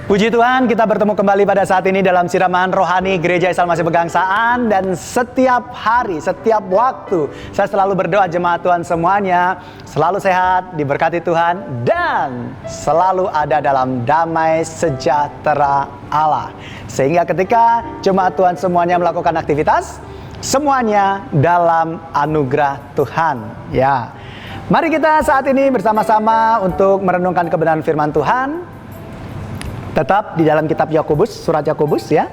Puji Tuhan, kita bertemu kembali pada saat ini dalam siraman rohani Gereja Isa Almasih Pegangsaan. Dan setiap hari, setiap waktu, saya selalu berdoa jemaat Tuhan semuanya selalu sehat, diberkati Tuhan, dan selalu ada dalam damai sejahtera Allah. Sehingga ketika jemaat Tuhan semuanya melakukan aktivitas, semuanya dalam anugerah Tuhan. Ya, mari kita saat ini bersama-sama untuk merenungkan kebenaran firman Tuhan. Tetap di dalam kitab Yakobus, surat Yakobus ya.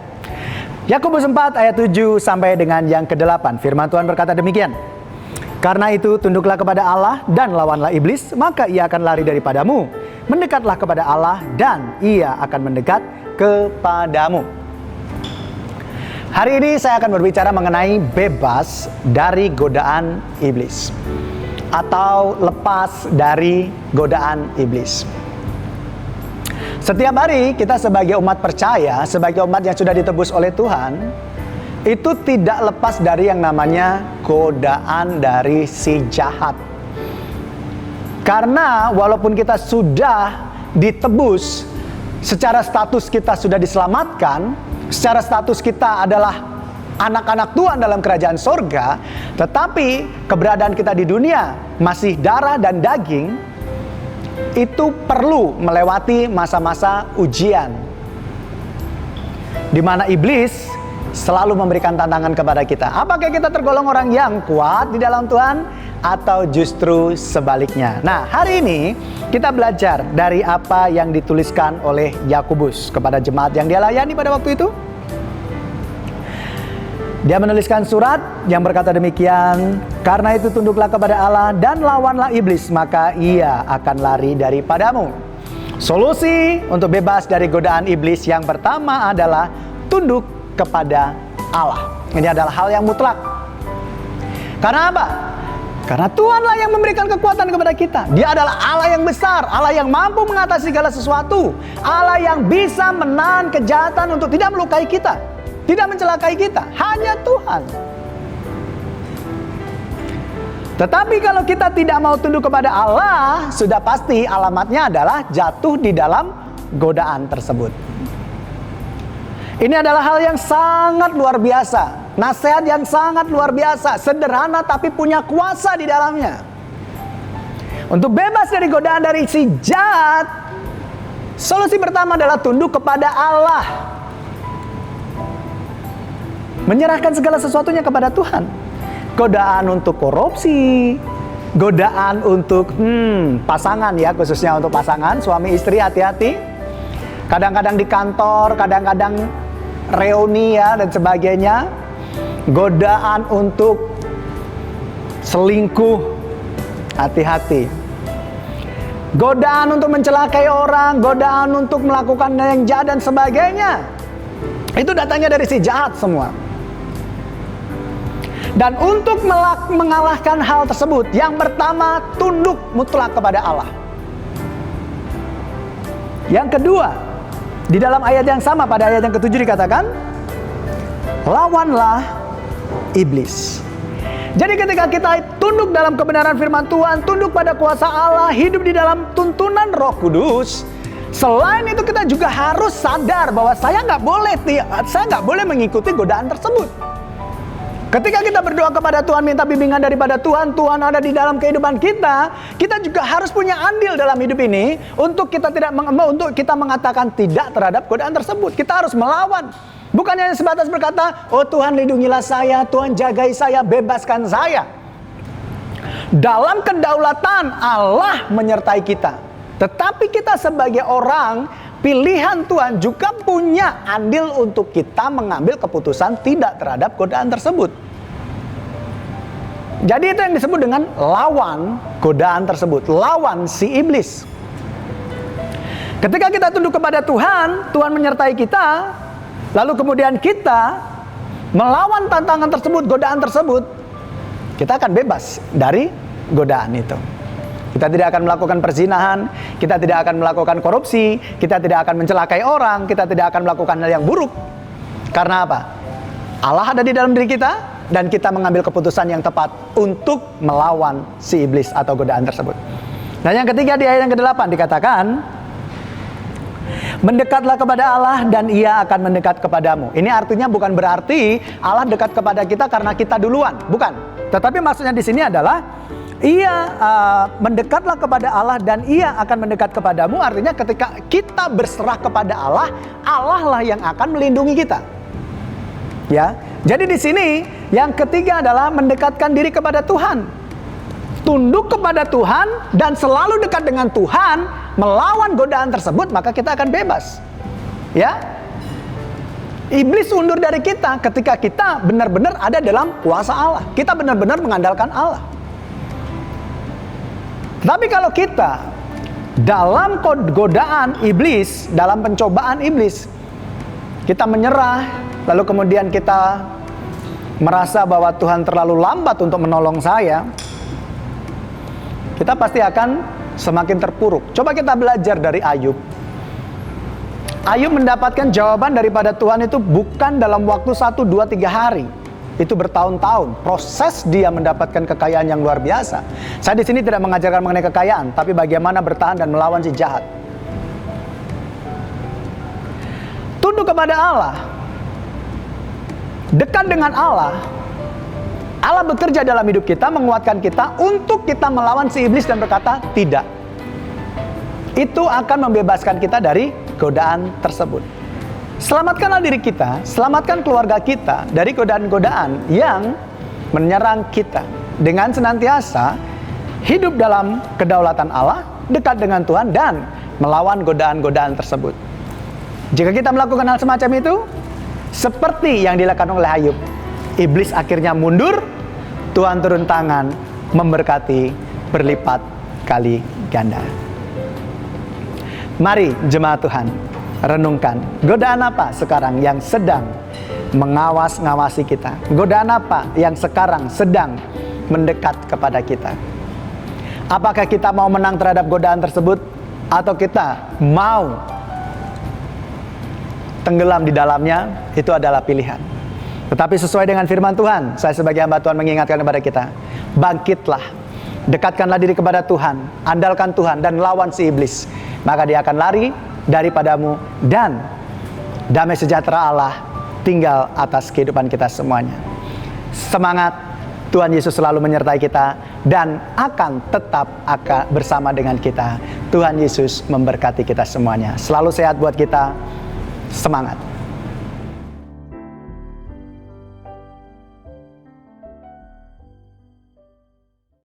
Yakobus 4 ayat 7 sampai dengan yang ke-8. Firman Tuhan berkata demikian. Karena itu tunduklah kepada Allah dan lawanlah iblis, maka ia akan lari daripadamu. Mendekatlah kepada Allah dan ia akan mendekat kepadamu. Hari ini saya akan berbicara mengenai bebas dari godaan iblis, atau lepas dari godaan iblis. Setiap hari kita sebagai umat percaya, sebagai umat yang sudah ditebus oleh Tuhan, itu tidak lepas dari yang namanya godaan dari si jahat. Karena walaupun kita sudah ditebus, secara status kita sudah diselamatkan, secara status kita adalah anak-anak Tuhan dalam kerajaan sorga, tetapi keberadaan kita di dunia masih darah dan daging, itu perlu melewati masa-masa ujian, di mana iblis selalu memberikan tantangan kepada kita. Apakah kita tergolong orang yang kuat di dalam Tuhan, atau justru sebaliknya? Nah, hari ini kita belajar dari apa yang dituliskan oleh Yakobus kepada jemaat yang dia layani pada waktu itu. Dia menuliskan surat yang berkata demikian, karena itu tunduklah kepada Allah dan lawanlah iblis, maka ia akan lari daripadamu. Solusi untuk bebas dari godaan iblis yang pertama adalah tunduk kepada Allah. Ini adalah hal yang mutlak. Karena apa? Karena Tuhanlah yang memberikan kekuatan kepada kita. Dia adalah Allah yang besar, Allah yang mampu mengatasi segala sesuatu, Allah yang bisa menahan kejahatan untuk tidak melukai kita, tidak mencelakai kita. Hanya Tuhan. Tetapi kalau kita tidak mau tunduk kepada Allah, sudah pasti alamatnya adalah jatuh di dalam godaan tersebut. Ini adalah hal yang sangat luar biasa, nasihat yang sangat luar biasa, sederhana tapi punya kuasa di dalamnya. Untuk bebas dari godaan dari si jahat, solusi pertama adalah tunduk kepada Allah. Menyerahkan segala sesuatunya kepada Tuhan. Godaan untuk korupsi, godaan untuk pasangan ya, khususnya untuk pasangan, suami istri, hati-hati. Kadang-kadang di kantor, kadang-kadang reuni ya dan sebagainya. Godaan untuk selingkuh, hati-hati. Godaan untuk mencelakai orang, godaan untuk melakukan yang jahat dan sebagainya. Itu datangnya dari si jahat semua. Dan untuk mengalahkan hal tersebut, yang pertama tunduk mutlak kepada Allah. Yang kedua, di dalam ayat yang sama pada ayat yang ke-7 dikatakan, lawanlah iblis. Jadi ketika kita tunduk dalam kebenaran firman Tuhan, tunduk pada kuasa Allah, hidup di dalam tuntunan Roh Kudus, selain itu kita juga harus sadar bahwa saya nggak boleh mengikuti godaan tersebut. Ketika kita berdoa kepada Tuhan, minta bimbingan daripada Tuhan, Tuhan ada di dalam kehidupan kita, kita juga harus punya andil dalam hidup ini untuk kita mengatakan tidak terhadap godaan tersebut. Kita harus melawan. Bukan hanya sebatas berkata, oh Tuhan lindungilah saya, Tuhan jagai saya, bebaskan saya. Dalam kedaulatan Allah menyertai kita. Tetapi kita sebagai orang pilihan Tuhan juga punya andil untuk kita mengambil keputusan tidak terhadap godaan tersebut. Jadi itu yang disebut dengan lawan godaan tersebut, lawan si iblis. Ketika kita tunduk kepada Tuhan, Tuhan menyertai kita, lalu kemudian kita melawan tantangan tersebut, godaan tersebut, kita akan bebas dari godaan itu. Kita tidak akan melakukan perzinahan, kita tidak akan melakukan korupsi, kita tidak akan mencelakai orang, kita tidak akan melakukan hal yang buruk. Karena apa? Allah ada di dalam diri kita, dan kita mengambil keputusan yang tepat untuk melawan si iblis atau godaan tersebut. Nah yang ketiga di ayat yang ke-8 dikatakan, Mendekatlah kepada Allah dan Ia akan mendekat kepadamu. Ini artinya bukan berarti Allah dekat kepada kita karena kita duluan, bukan. Tetapi maksudnya di sini adalah mendekatlah kepada Allah dan Ia akan mendekat kepadamu. Artinya ketika kita berserah kepada Allah, Allah lah yang akan melindungi kita. Ya, jadi di sini yang ketiga adalah mendekatkan diri kepada Tuhan. Tunduk kepada Tuhan dan selalu dekat dengan Tuhan, melawan godaan tersebut, maka kita akan bebas. Ya, iblis undur dari kita ketika kita benar-benar ada dalam kuasa Allah. Kita benar-benar mengandalkan Allah. Tapi kalau kita dalam godaan iblis, dalam pencobaan iblis, kita menyerah, lalu kemudian kita merasa bahwa Tuhan terlalu lambat untuk menolong saya, kita pasti akan semakin terpuruk. Coba kita belajar dari Ayub. Ayub mendapatkan jawaban daripada Tuhan itu bukan dalam waktu 1, 2, 3 hari. Itu bertahun-tahun. Proses dia mendapatkan kekayaan yang luar biasa. Saya di sini tidak mengajarkan mengenai kekayaan, tapi bagaimana bertahan dan melawan si jahat. Tunduk kepada Allah. Dekat dengan Allah. Allah bekerja dalam hidup kita, menguatkan kita untuk kita melawan si iblis dan berkata, tidak. Itu akan membebaskan kita dari godaan tersebut. Selamatkanlah diri kita, selamatkan keluarga kita dari godaan-godaan yang menyerang kita. Dengan senantiasa hidup dalam kedaulatan Allah, dekat dengan Tuhan dan melawan godaan-godaan tersebut. Jika kita melakukan hal semacam itu, seperti yang dilakukan oleh Ayub, iblis akhirnya mundur, Tuhan turun tangan, memberkati berlipat kali ganda. Mari jemaat Tuhan, renungkan, godaan apa sekarang yang sedang mengawasi kita? Godaan apa yang sekarang sedang mendekat kepada kita? Apakah kita mau menang terhadap godaan tersebut, atau kita mau tenggelam di dalamnya? Itu adalah pilihan. Tetapi sesuai dengan firman Tuhan, saya sebagai hamba Tuhan mengingatkan kepada kita, bangkitlah, dekatkanlah diri kepada Tuhan, andalkan Tuhan dan lawan si iblis. Maka dia akan lari daripadamu dan damai sejahtera Allah tinggal atas kehidupan kita semuanya. Semangat, Tuhan Yesus selalu menyertai kita dan akan tetap bersama dengan kita. Tuhan Yesus memberkati kita semuanya. Selalu sehat buat kita. Semangat.